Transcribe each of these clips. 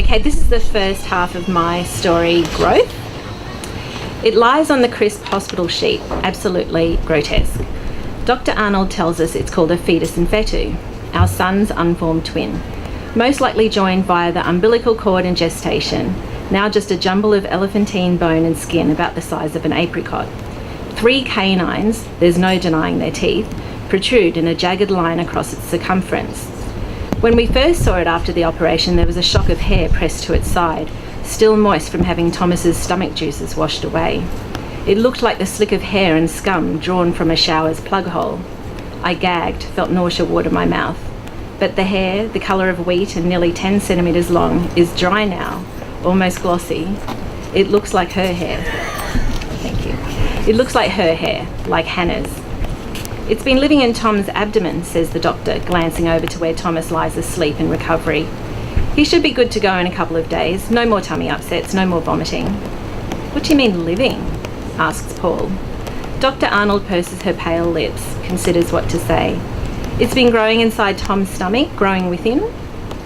Okay, this is the first half of my story, Growth. It lies on the crisp hospital sheet, absolutely grotesque. Dr. Arnold tells us it's called a fetus in fetu, our son's unformed twin, most likely joined via the umbilical cord in gestation, now just a jumble of elephantine bone and skin about the size of an apricot. 3 canines, there's no denying their teeth, protrude in a jagged line across its circumference. When we first saw it after the operation, there was a shock of hair pressed to its side, still moist from having Thomas's stomach juices washed away. It looked like the slick of hair and scum drawn from a shower's plug hole. I gagged, felt nausea water my mouth. But the hair, the colour of wheat and nearly 10 centimetres long, is dry now, almost glossy. It looks like her hair. Thank you. It looks like her hair, like Hannah's. It's been living in Tom's abdomen, says the doctor, glancing over to where Thomas lies asleep in recovery. He should be good to go in a couple of days. No more tummy upsets, no more vomiting. What do you mean living? Asks Paul. Dr. Arnold purses her pale lips, considers what to say. It's been growing inside Tom's stomach, growing with him,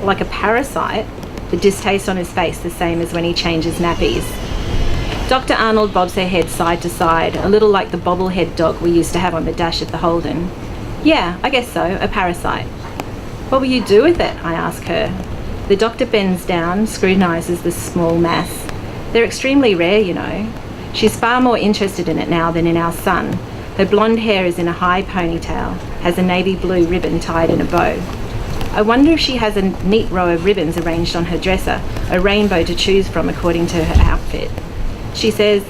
like a parasite, the distaste on his face the same as when he changes nappies. Dr. Arnold bobs her head side to side, a little like the bobblehead dog we used to have on the dash at the Holden. Yeah, I guess so, a parasite. What will you do with it? I ask her. The doctor bends down, scrutinises the small mass. They're extremely rare, you know. She's far more interested in it now than in our son. Her blonde hair is in a high ponytail, has a navy blue ribbon tied in a bow. I wonder if she has a neat row of ribbons arranged on her dresser, a rainbow to choose from according to her outfit. She says,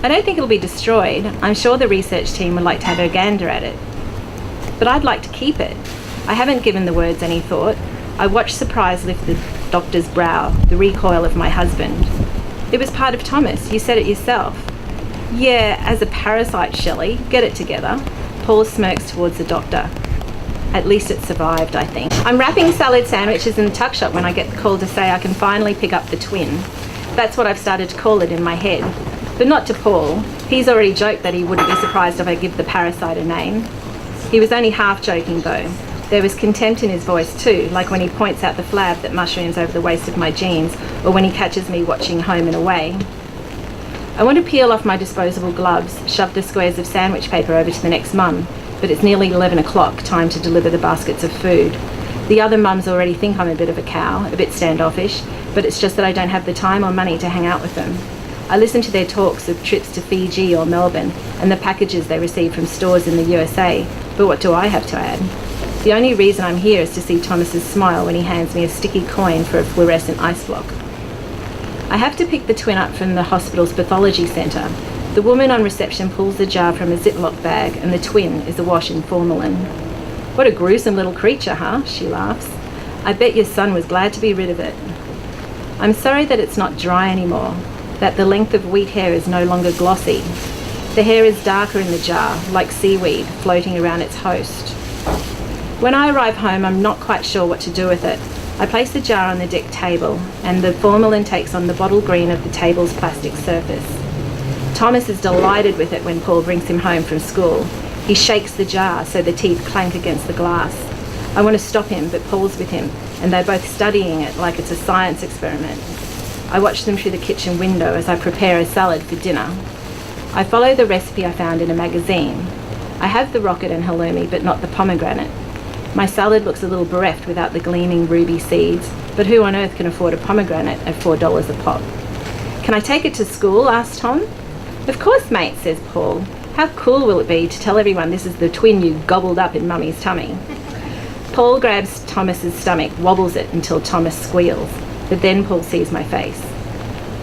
I don't think it'll be destroyed. I'm sure the research team would like to have a gander at it. But I'd like to keep it. I haven't given the words any thought. I watched surprise lift the doctor's brow, the recoil of my husband. It was part of Thomas, you said it yourself. Yeah, as a parasite, Shelley. Get it together. Paul smirks towards the doctor. At least it survived, I think. I'm wrapping salad sandwiches in the tuck shop when I get the call to say I can finally pick up the twin. That's what I've started to call it in my head. But not to Paul. He's already joked that he wouldn't be surprised if I give the parasite a name. He was only half joking though. There was contempt in his voice too, like when he points out the flab that mushrooms over the waist of my jeans, or when he catches me watching Home and Away. I want to peel off my disposable gloves, shove the squares of sandwich paper over to the next mum, but it's nearly 11 o'clock, time to deliver the baskets of food. The other mums already think I'm a bit of a cow, a bit standoffish, but it's just that I don't have the time or money to hang out with them. I listen to their talks of trips to Fiji or Melbourne and the packages they receive from stores in the USA, but what do I have to add? The only reason I'm here is to see Thomas's smile when he hands me a sticky coin for a fluorescent ice block. I have to pick the twin up from the hospital's pathology centre. The woman on reception pulls the jar from a Ziploc bag and the twin is awash in formalin. What a gruesome little creature, huh? She laughs. I bet your son was glad to be rid of it. I'm sorry that it's not dry anymore, that the length of wheat hair is no longer glossy. The hair is darker in the jar, like seaweed floating around its host. When I arrive home, I'm not quite sure what to do with it. I place the jar on the deck table, and the formalin takes on the bottle green of the table's plastic surface. Thomas is delighted with it when Paul brings him home from school. He shakes the jar so the teeth clank against the glass. I want to stop him, but Paul's with him, and they're both studying it like it's a science experiment. I watch them through the kitchen window as I prepare a salad for dinner. I follow the recipe I found in a magazine. I have the rocket and halloumi, but not the pomegranate. My salad looks a little bereft without the gleaming ruby seeds, but who on earth can afford a pomegranate at $4 a pop? Can I take it to school? Asks Tom. Of course, mate, says Paul. How cool will it be to tell everyone this is the twin you gobbled up in Mummy's tummy? Paul grabs Thomas's stomach, wobbles it until Thomas squeals, but then Paul sees my face.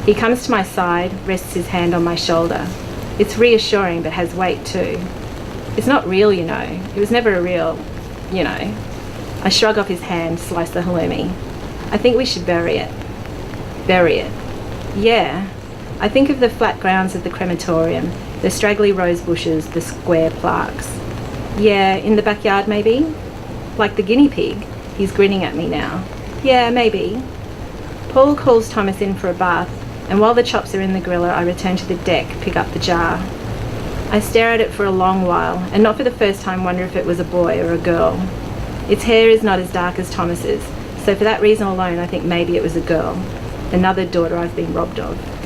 He comes to my side, rests his hand on my shoulder. It's reassuring, but has weight too. It's not real, you know. It was never a real... you know. I shrug off his hand, slice the halloumi. I think we should bury it. Bury it. Yeah. I think of the flat grounds of the crematorium, the straggly rose bushes, the square plaques. Yeah, in the backyard maybe? Like the guinea pig. He's grinning at me now. Yeah, maybe. Paul calls Thomas in for a bath, and while the chops are in the griller, I return to the deck, pick up the jar. I stare at it for a long while, and not for the first time wonder if it was a boy or a girl. Its hair is not as dark as Thomas's, so for that reason alone I think maybe it was a girl. another daughter I've been robbed of.